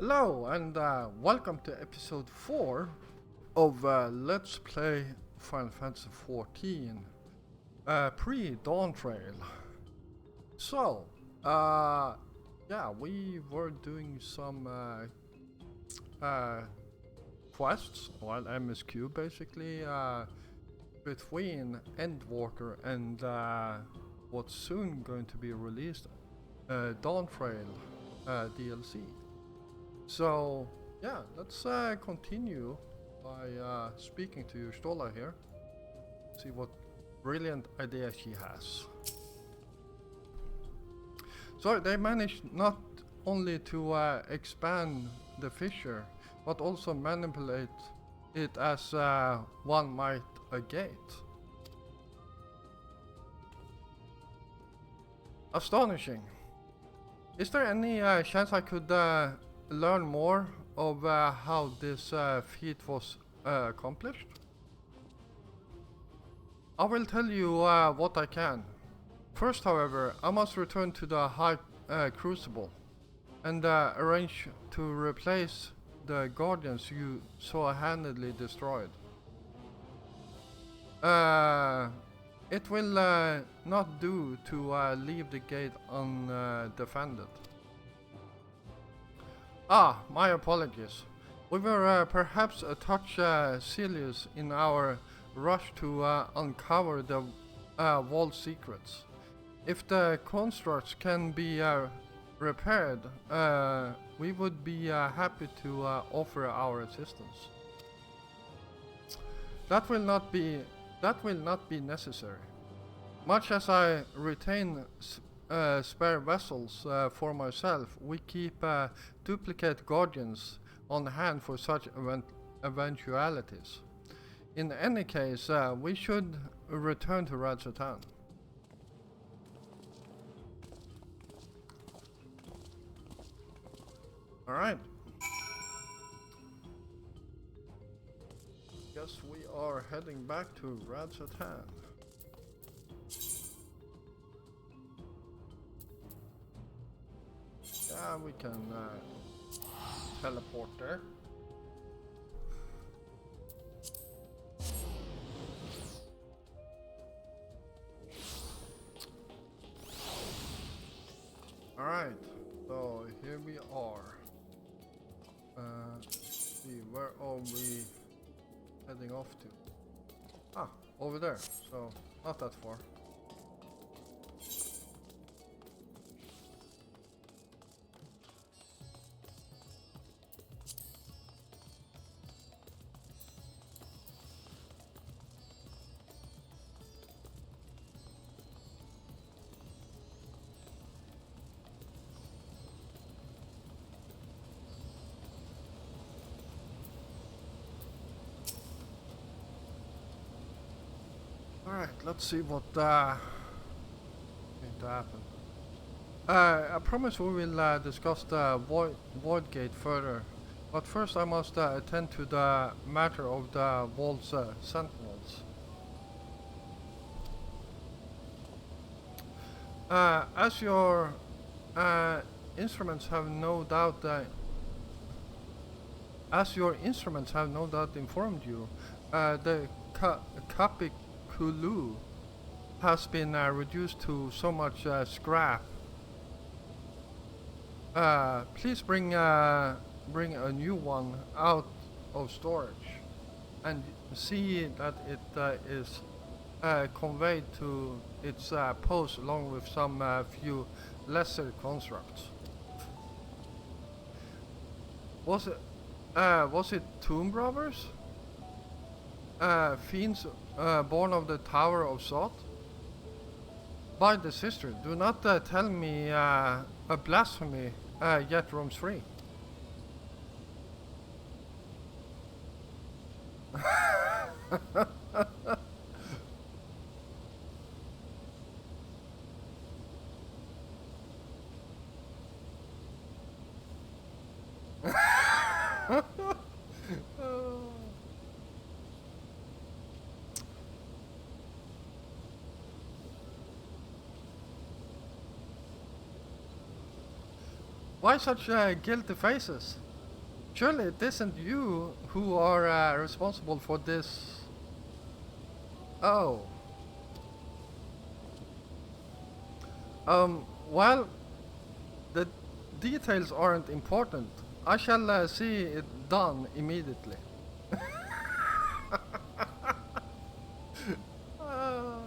Hello and welcome to episode 4 of Let's Play Final Fantasy XIV Pre Dawntrail. So, yeah, we were doing some quests, well, MSQ basically, between Endwalker and what's soon going to be released, Dawntrail DLC. So, yeah, let's continue by speaking to Stola here. See what brilliant idea she has. So they managed not only to expand the fissure, but also manipulate it as one might a gate. Astonishing. Is there any chance I could learn more of how this feat was accomplished? I will tell you what I can. First, however, I must return to the High Crucible and arrange to replace the Guardians you so handedly destroyed. It will not do to leave the gate undefended. Ah, my apologies. We were perhaps a touch zealous in our rush to uncover the wall secrets. If the constructs can be repaired, we would be happy to offer our assistance. That will not be necessary. Much as I retain spare vessels for myself, we keep duplicate guardians on hand for such eventualities. In any case, we should return to Rajatan. Alright. Guess we are heading back to Rajatan. Yeah, we can teleport there. Alright, so here we are. Let's see, where are we heading off to? Ah, over there, so not that far. Alright, let's see what going to happen. I promise we will discuss the void gate further, but first I must attend to the matter of the wall's sentinels. As your instruments have no doubt informed you, the Kulu has been reduced to so much scrap. Please bring a new one out of storage and see that it is conveyed to its post along with some few lesser constructs. Was it Tomb Robbers? Fiends born of the Tower of Sot? By the sister, do not tell me a blasphemy yet roams free. Why such guilty faces? Surely it isn't you who are responsible for this. Oh. Well, the details aren't important. I shall see it done immediately. Ah.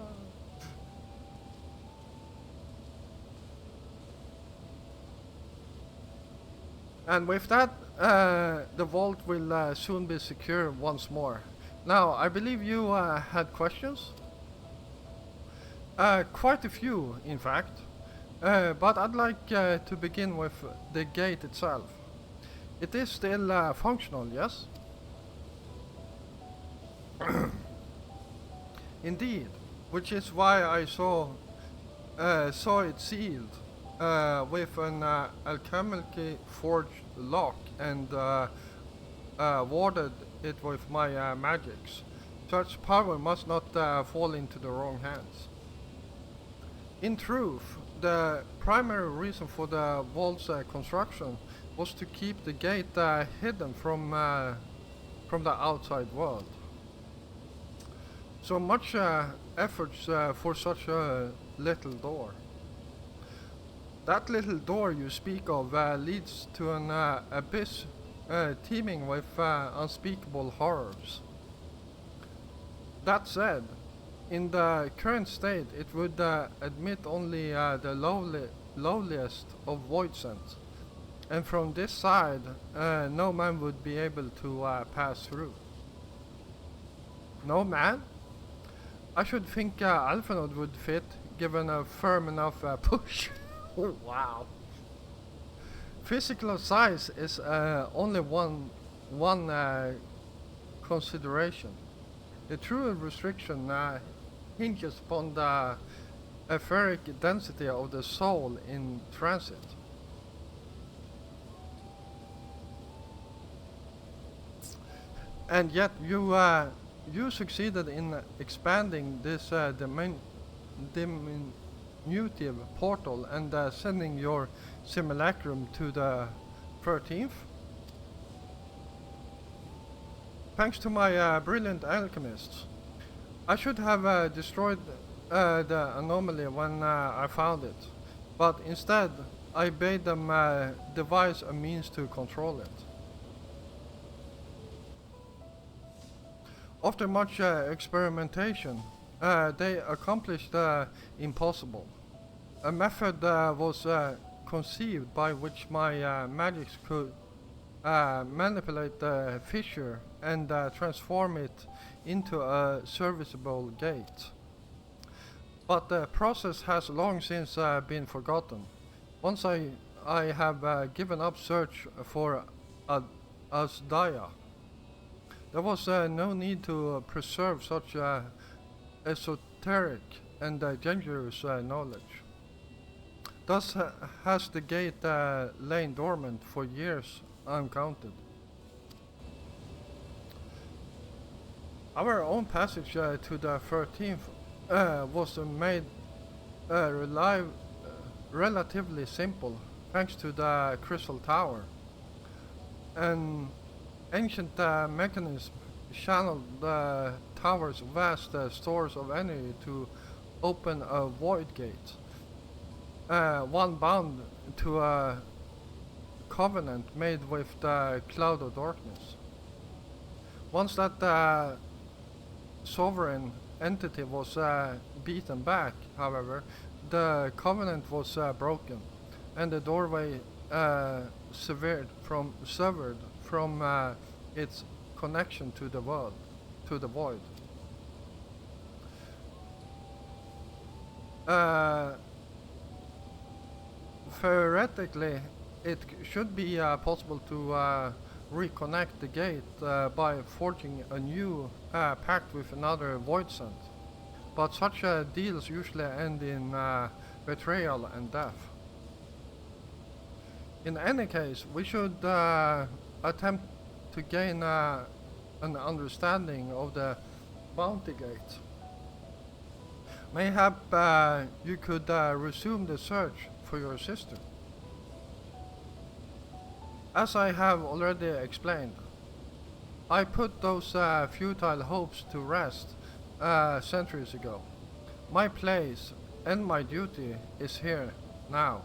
And with that, the vault will soon be secure once more. Now, I believe you had questions? Quite a few, in fact. But I'd like to begin with the gate itself. It is still functional, yes? Indeed, which is why I saw it sealed with an alchemically forged lock and warded it with my magics. Such power must not fall into the wrong hands. In truth, the primary reason for the vault's construction was to keep the gate hidden from the outside world. So much efforts for such a little door. That little door you speak of leads to an abyss teeming with unspeakable horrors. That said, in the current state, it would admit only the lowliest of void scents, and from this side, no man would be able to pass through. No man? I should think Alphanode would fit, given a firm enough push. Oh, wow. Physical size is only one consideration. The true restriction hinges upon the etheric density of the soul in transit. And yet you succeeded in expanding this diminutive portal and sending your simulacrum to the 13th. Thanks to my brilliant alchemists. I should have destroyed the anomaly when I found it, but instead I bade them devise a means to control it. After much experimentation, they accomplished the impossible. A method was conceived by which my magics could manipulate the fissure and transform it into a serviceable gate. But the process has long since been forgotten. Once I have given up search for Asdaya. There was no need to preserve such esoteric and dangerous knowledge. Thus has the gate lain dormant for years uncounted. Our own passage to the 13th was made relatively simple thanks to the Crystal Tower. An ancient mechanism channeled the tower's vast stores of energy to open a void gate, one bound to a covenant made with the cloud of darkness. Once that sovereign entity was beaten back, however, the covenant was broken, and the doorway severed from its connection to the world, to the void. Theoretically, it should be possible to reconnect the gate by forging a new pact with another void scent, but such deals usually end in betrayal and death. In any case, we should attempt to gain an understanding of the bounty gate. Mayhap you could resume the search for your sister. As I have already explained, I put those futile hopes to rest centuries ago. My place and my duty is here now.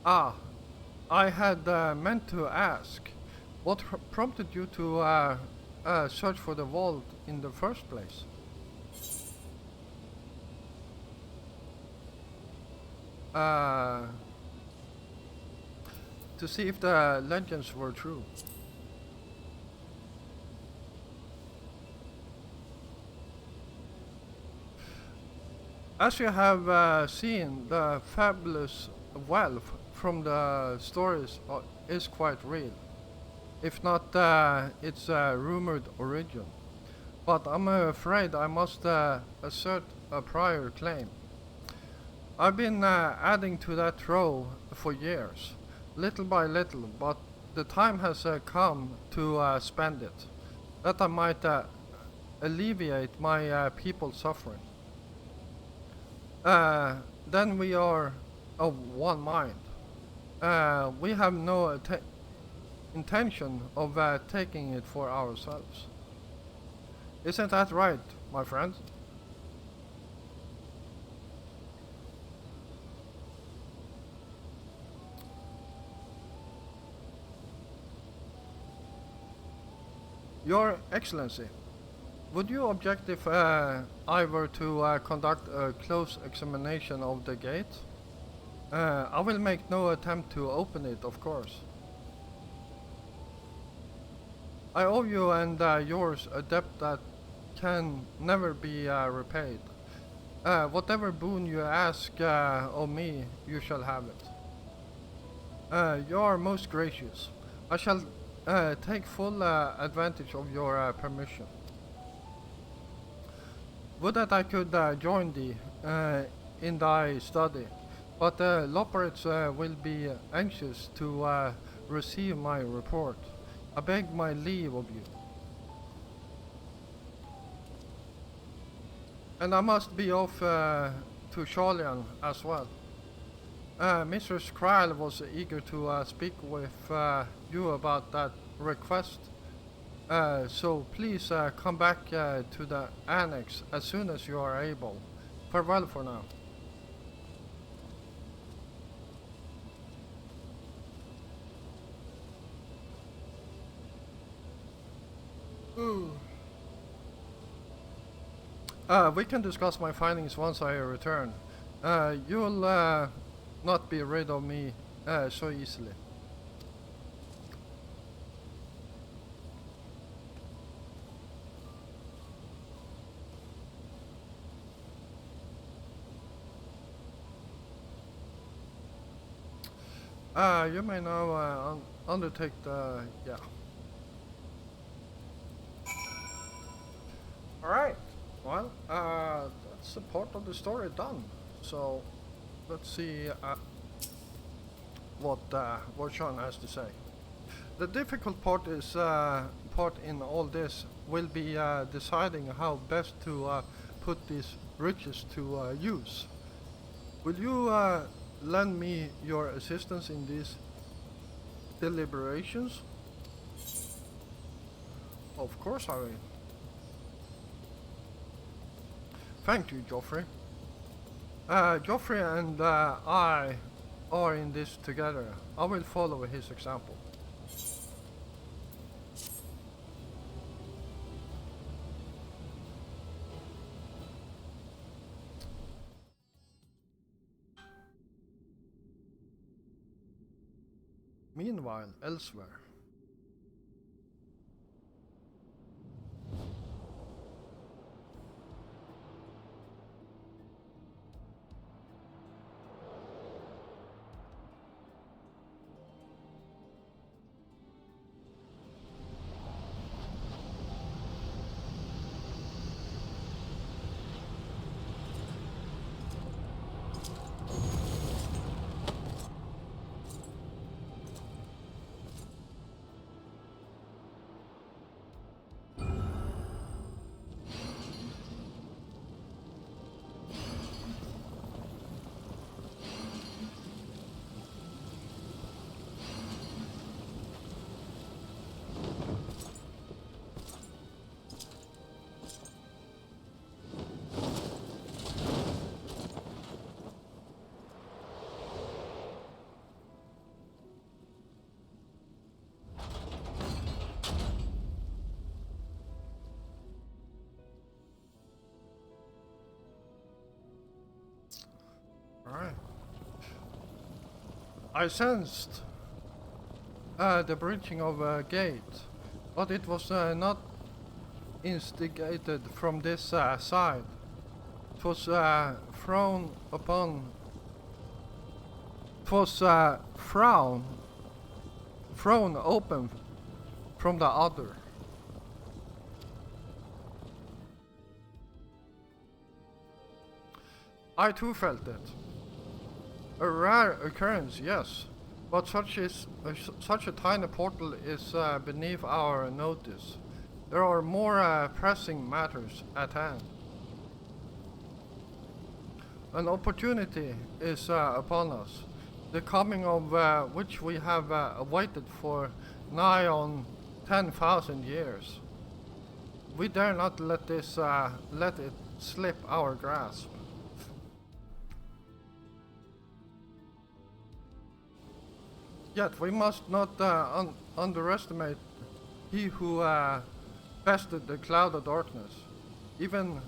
Ah, I had meant to ask, what prompted you to search for the vault in the first place? Uh, to see if the legends were true. As you have seen, the fabulous wealth from the stories is quite real, if not its rumored origin. But I'm afraid I must assert a prior claim. I've been adding to that trove for years, little by little, but the time has come to spend it, that I might alleviate my people's suffering. Then we are of one mind. We have no intention of taking it for ourselves. Isn't that right, my friend? Your Excellency, would you object if I were to conduct a close examination of the gate? I will make no attempt to open it, of course. I owe you and yours a debt that can never be repaid. Whatever boon you ask of me, you shall have it. You are most gracious. I shall take full advantage of your permission. Would that I could join thee in thy study, but Loporits will be anxious to receive my report. I beg my leave of you. And I must be off to Charlian as well. Mrs. Kryle was eager to speak with you about that request. So please come back to the annex as soon as you are able. Farewell for now. Ooh. We can discuss my findings once I return. You'll not be rid of me so easily. You may now undertake the... yeah. Alright, well, that's a part of the story done. So, let's see what Sean has to say. The difficult part is part in all this will be deciding how best to put these riches to use. Will you lend me your assistance in these deliberations? Of course I will. Thank you, Joffrey. Joffrey and I are in this together. I will follow his example. Meanwhile, elsewhere. I sensed the breaching of a gate, but it was not instigated from this side. It was thrown upon. It was thrown open from the other. I too felt it. A rare occurrence, yes, but such a tiny portal is beneath our notice. There are more pressing matters at hand. An opportunity is upon us, the coming of which we have awaited for nigh on 10,000 years. We dare not let it slip our grasp. Yet we must not underestimate he who bested the cloud of darkness. Even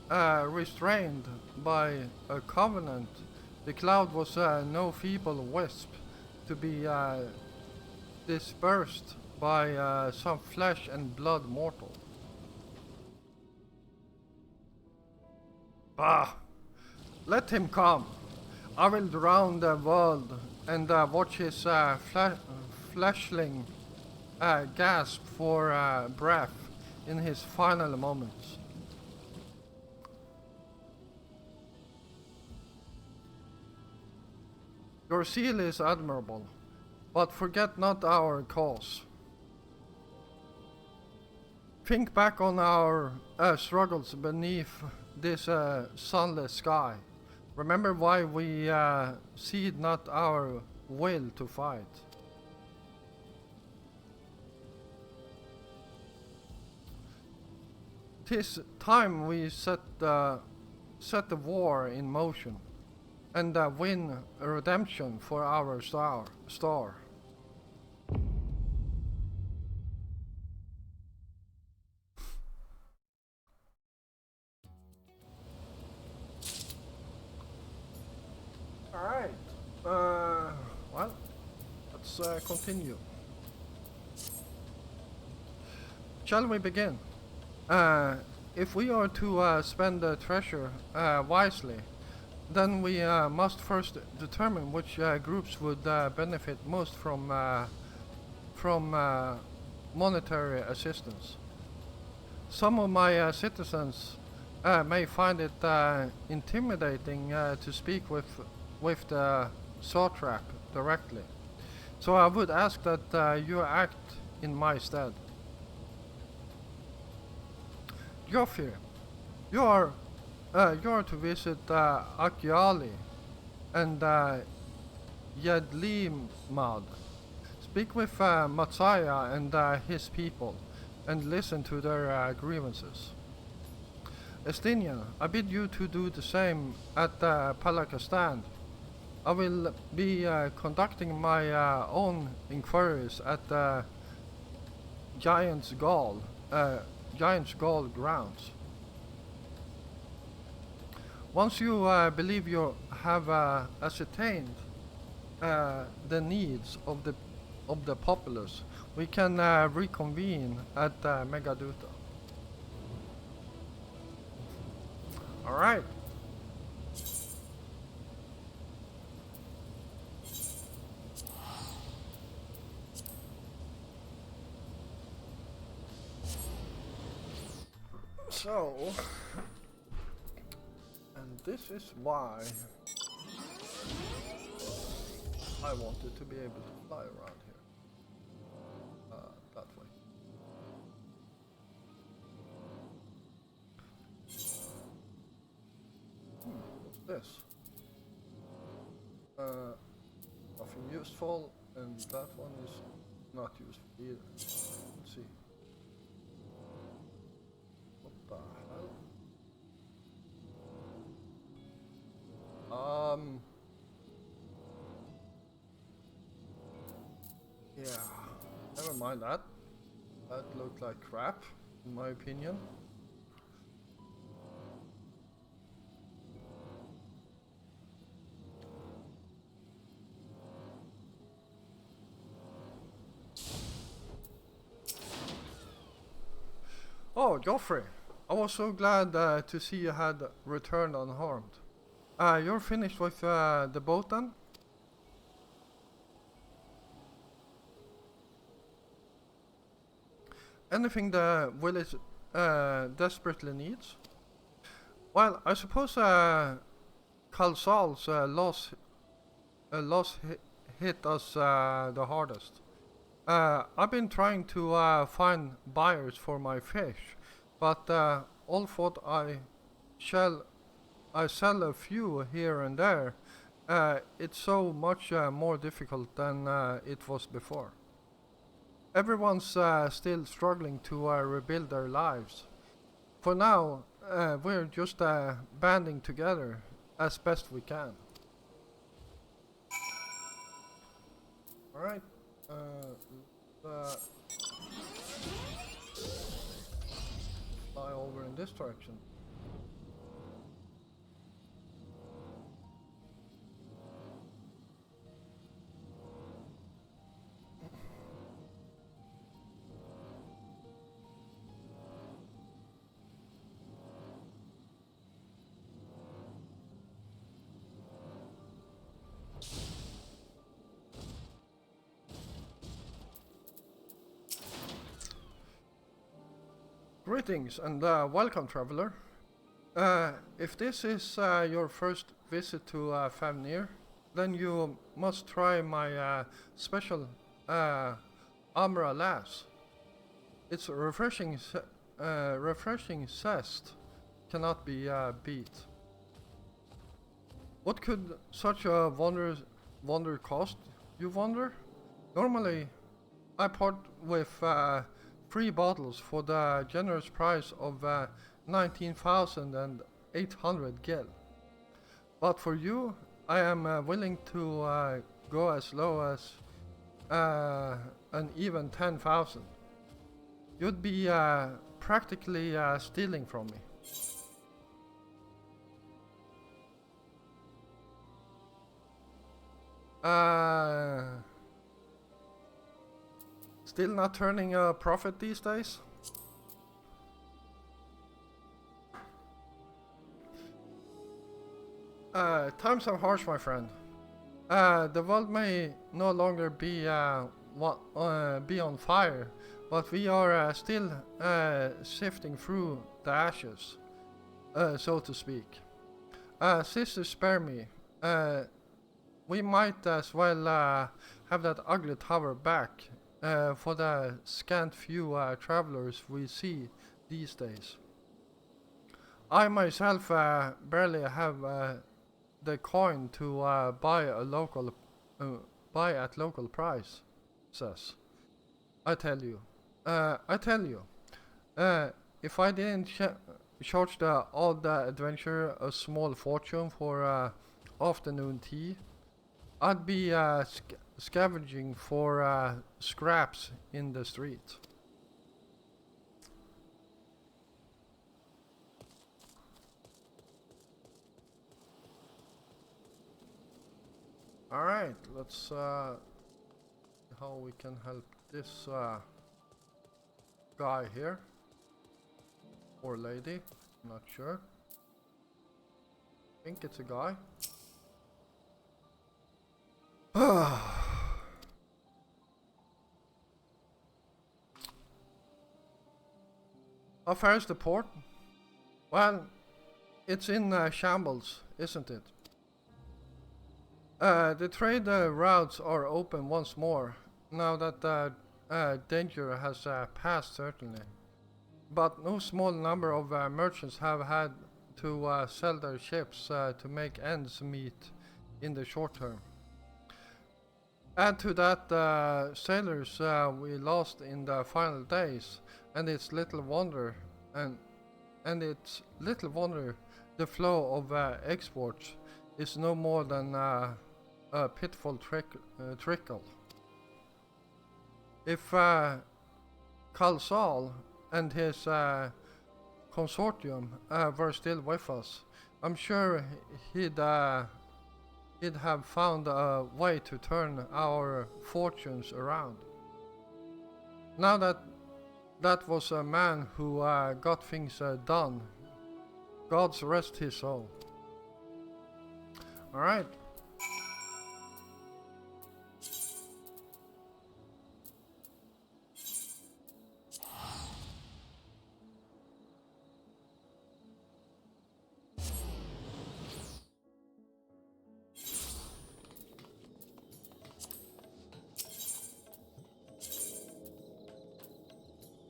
restrained by a covenant, the cloud was no feeble wisp to be dispersed by some flesh and blood mortal. Bah! Let him come. I will drown the world and watch his fleshling gasp for breath in his final moments. Your zeal is admirable, but forget not our cause. Think back on our struggles beneath this sunless sky. Remember why we cede not our will to fight. Tis time we set the war in motion and win a redemption for our star. Alright, well, let's continue. Shall we begin? If we are to spend the treasure wisely, then we must first determine which groups would benefit most from monetary assistance. Some of my citizens may find it intimidating to speak with the satrap directly, so I would ask that you act in my stead. Jofir, you are to visit Akyali and Yedlimad. Speak with Matsaya and his people, and listen to their grievances. Estinian, I bid you to do the same at Palakastan. I will be conducting my own inquiries at Giant's Gall grounds. Once you believe you have ascertained the needs of the populace, we can reconvene at Megaduta. All right. So, and this is why I wanted to be able to fly around here. That way. What's this? Nothing useful, and that one is not useful either. Let's see. What the hell? Yeah, never mind that. That looked like crap, in my opinion. Oh, Joffrey, I was so glad to see you had returned unharmed. You're finished with the boat then? Anything the village desperately needs? Well, I suppose Khalsal's loss hit us the hardest. I've been trying to find buyers for my fish, but all thought shall I sell a few here and there. It's so much more difficult than it was before. Everyone's still struggling to rebuild their lives. For now, we're just banding together as best we can. Alright, fly over in this direction. Greetings and welcome, traveler. If this is your first visit to Favnir, then you must try my special Amra Lass. Its refreshing zest cannot be beat. What could such a wonder cost, you wonder? Normally, I part with 3 bottles for the generous price of 19,800 gil. But for you, I am willing to go as low as an even 10,000. You'd be practically stealing from me. Still not turning a profit these days? Times are harsh, my friend. The world may no longer be on fire, but we are still sifting through the ashes, so to speak. Sister, spare me. We might as well have that ugly tower back for the scant few travelers we see these days. I myself barely have the coin to buy at local price. Says, I tell you, if I didn't charge the odd adventurer a small fortune for afternoon tea, I'd be scavenging for scraps in the street. Alright, let's see how we can help this guy here. Or lady, not sure. I think it's a guy. How far is the port? Well, it's in shambles, isn't it? The trade routes are open once more, now that the danger has passed, certainly. But no small number of merchants have had to sell their ships to make ends meet in the short term. Add to that sailors we lost in the final days, and it's little wonder, the flow of exports is no more than a pitiful trickle. If Khalsal and his consortium were still with us, I'm sure he'd have found a way to turn our fortunes around. Now that That was a man who got things done. God's rest his soul. Alright.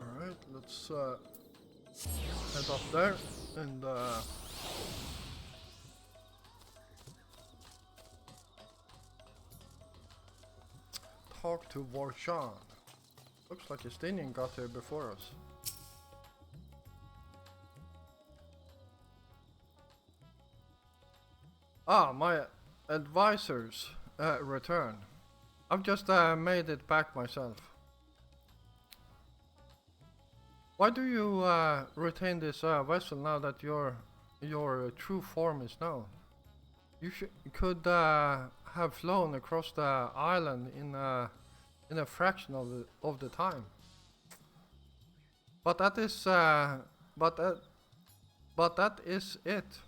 Alright, let's head up there and talk to Warshan. Looks like Estinian got here before us. Ah, my advisors return. I've just made it back myself. Why do you retain this vessel now that your true form is known? You could have flown across the island in a fraction of the time. But that is but that is it.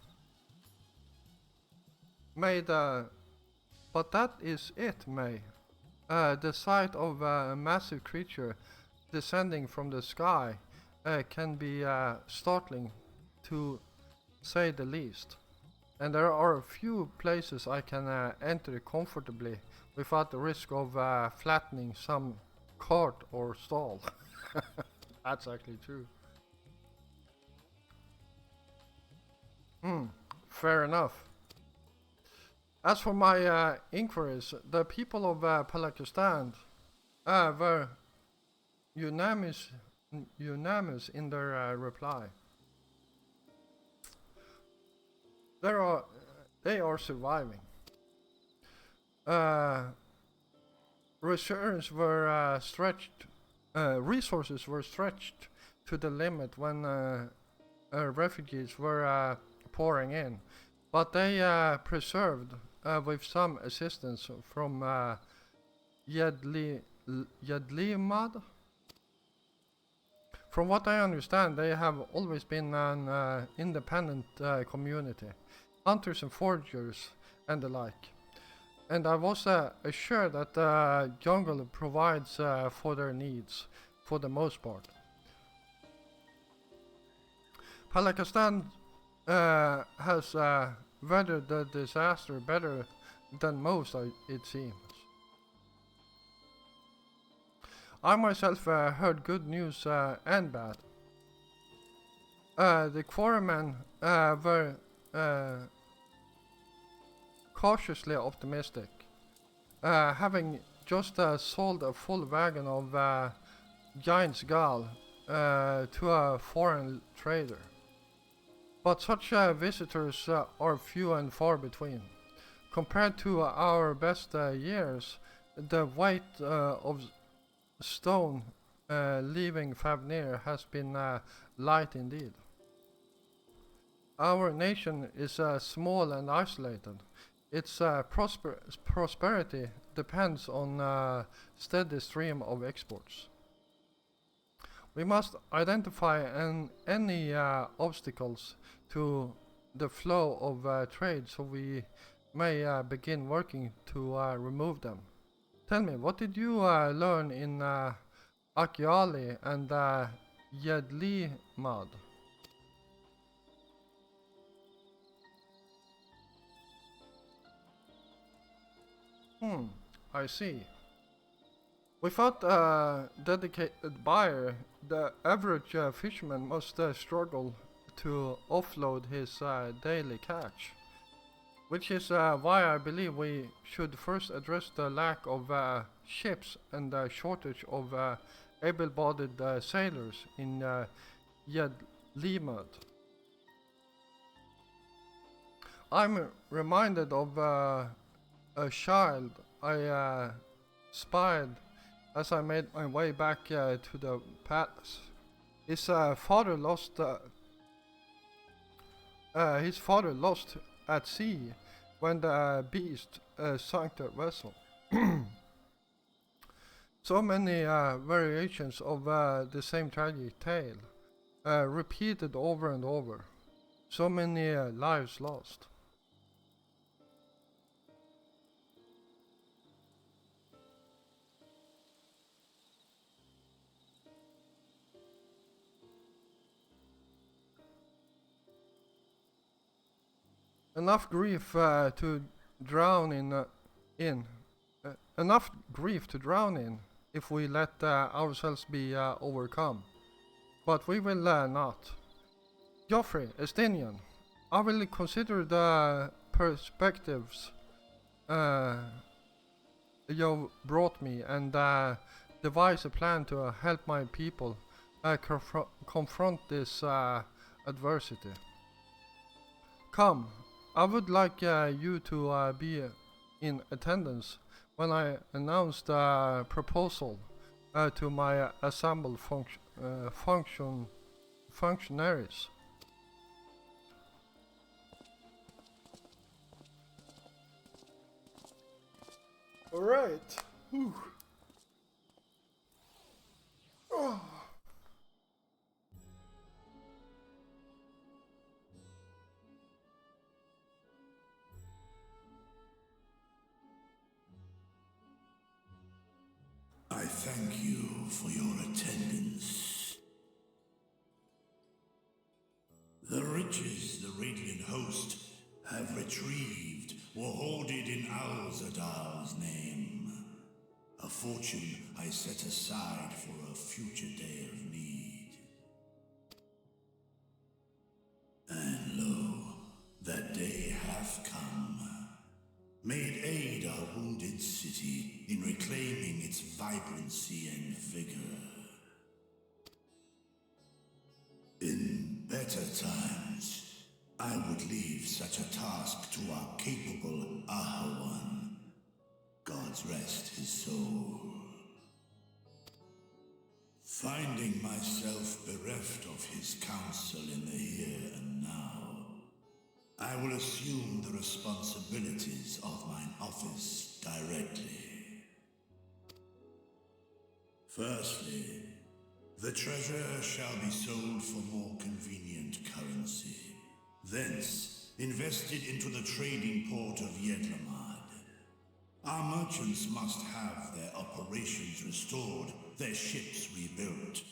May. The sight of a massive creature descending from the sky can be startling, to say the least. And there are a few places I can enter comfortably without the risk of flattening some cart or stall. That's actually true. Fair enough. As for my inquiries, the people of Palakistan were unanimous in their reply. They are surviving. Resources were stretched to the limit when refugees were pouring in, but they preserved with some assistance from Yedlimad. From what I understand, they have always been an independent community, hunters and foragers and the like. And I was assured that the jungle provides for their needs, for the most part. Palakistan has weathered the disaster better than most, it seems. I myself heard good news and bad. The quarrymen were cautiously optimistic, having just sold a full wagon of giant's gall to a foreign trader. But such visitors are few and far between. Compared to our best years, the weight of stone leaving Fafnir has been light indeed. Our nation is small and isolated. Its prosperity depends on a steady stream of exports. We must identify any obstacles to the flow of trade, so we may begin working to remove them. Tell me, what did you learn in Akyali and Yedlimad? I see. Without a dedicated buyer, the average fisherman must struggle to offload his daily catch. Which is why I believe we should first address the lack of ships and the shortage of able-bodied sailors in Yedlimad. I'm reminded of a child I spied as I made my way back to the palace. His father lost at sea when the beast sunk the vessel. So many variations of the same tragic tale, repeated over and over. So many lives lost. Enough grief to drown in enough grief to drown in if we let ourselves be overcome. But we will not. Geoffrey, Estinian, I will consider the perspectives you brought me and devise a plan to help my people confront this adversity. Come, I would like you to be in attendance when I announce the proposal to my assembled functionaries. All right. Whew. Oh. I thank you for your attendance. The riches the Radiant Host have retrieved were hoarded in Alzadal's name. A fortune I set aside for a future day of need. And lo, that day hath come. Made aid our wounded city in reclaiming its vibrancy and vigor. In better times, I would leave such a task to our capable Ahawan. God's rest his soul. Finding myself bereft of his counsel in the here and now, I will assume the responsibilities of mine office directly. Firstly, the treasure shall be sold for more convenient currency. Thence, invested into the trading port of Yedlamad. Our merchants must have their operations restored, their ships rebuilt.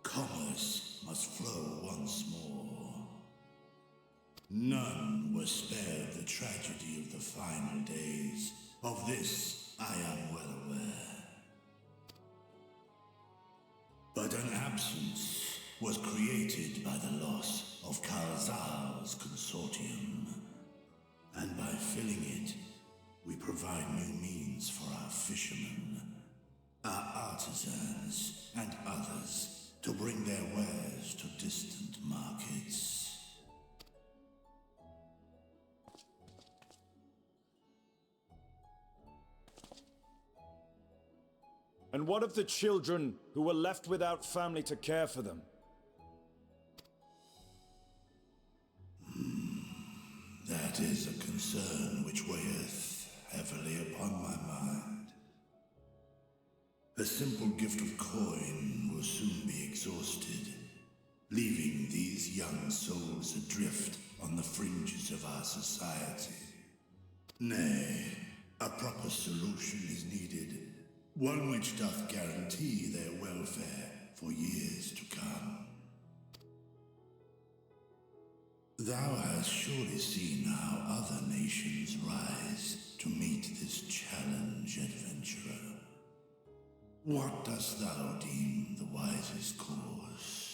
Commerce must flow once more. None were spared the tragedy of the final days. Of this, I am well aware. But an absence was created by the loss of Kalzal's consortium. And by filling it, we provide new means for our fishermen, our artisans, and others to bring their wares to distant markets. And what of the children who were left without family to care for them? That is a concern which weigheth heavily upon my mind. A simple gift of coin will soon be exhausted, leaving these young souls adrift on the fringes of our society. Nay, a proper solution is needed. One which doth guarantee their welfare for years to come. Thou hast surely seen how other nations rise to meet this challenge, adventurer. What dost thou deem the wisest course?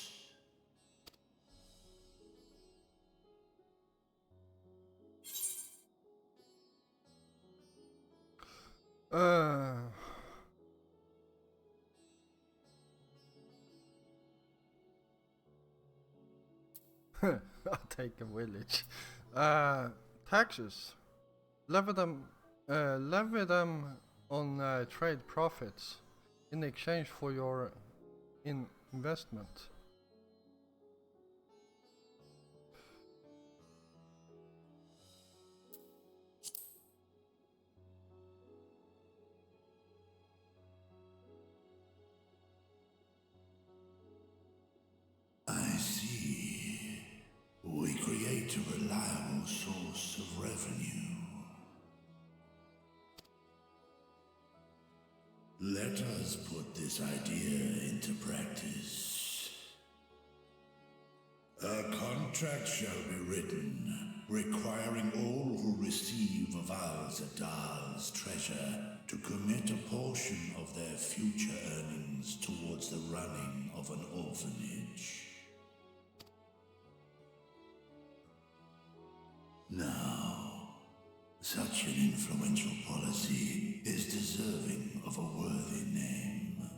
I'll take a village. Taxes. Levy them on trade profits in exchange for your investment. Let us put this idea into practice. A contract shall be written, requiring all who receive of Al-Zadal's treasure to commit a portion of their future earnings towards the running of an orphanage. Now, such an influential policy is deserving of a worthy name.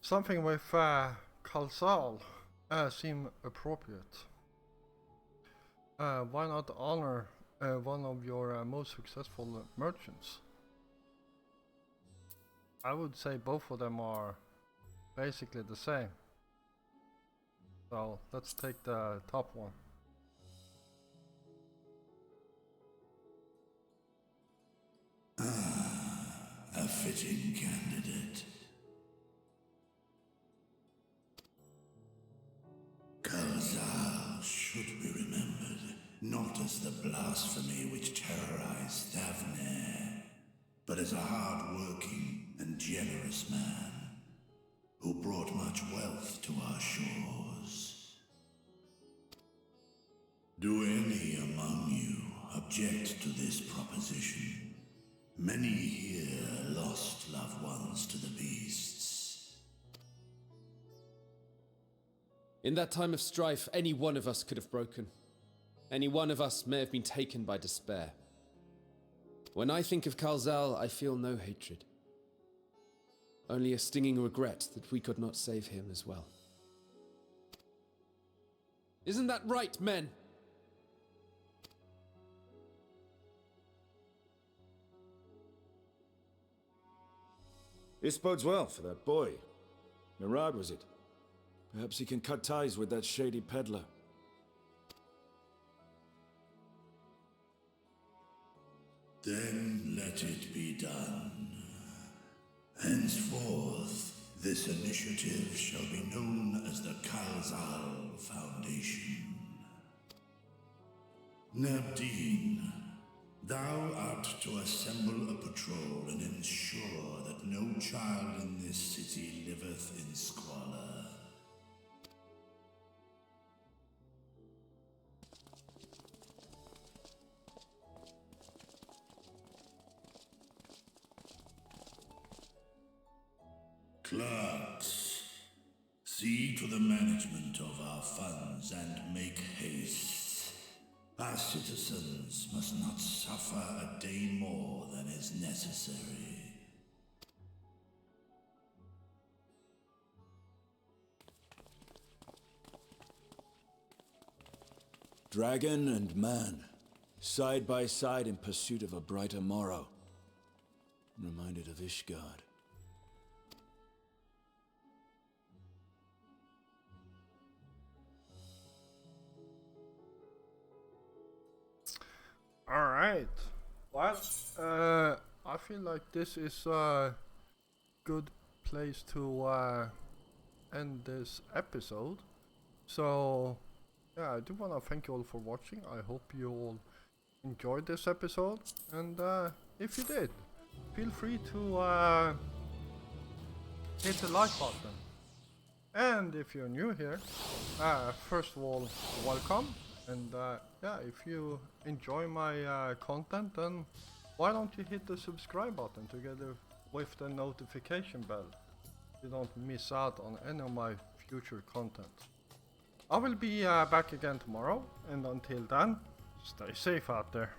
Something with Khalzal seem appropriate. Why not honor one of your most successful merchants? I would say both of them are basically the same. So let's take the top one. A fitting candidate. Khalzal should be remembered, not as the blasphemy which terrorized Thavne, but as a hard-working and generous man who brought much wealth to our shores. Do any among you object to this proposition? Many here lost loved ones to the beasts. In that time of strife, any one of us could have broken. Any one of us may have been taken by despair. When I think of Khalzal, I feel no hatred. Only a stinging regret that we could not save him as well. Isn't that right, men? This bodes well for that boy. Murad, was it? Perhaps he can cut ties with that shady peddler. Then let it be done. Henceforth, this initiative shall be known as the Khalzal Foundation. Nabdeen, thou art to assemble a patrol and ensure that no child in this city liveth in squalor. Clerks, see to the management of our funds and make haste. Our citizens must not suffer a day more than is necessary. Dragon and man, side by side in pursuit of a brighter morrow. I'm reminded of Ishgard. Alright. Well, I feel like this is a good place to end this episode. So, yeah, I do want to thank you all for watching. I hope you all enjoyed this episode. And if you did, feel free to hit the like button. And if you're new here, first of all, welcome. And yeah, if you enjoy my content, then why don't you hit the subscribe button together with the notification bell? You don't miss out on any of my future content. I will be back again tomorrow, and until then, stay safe out there.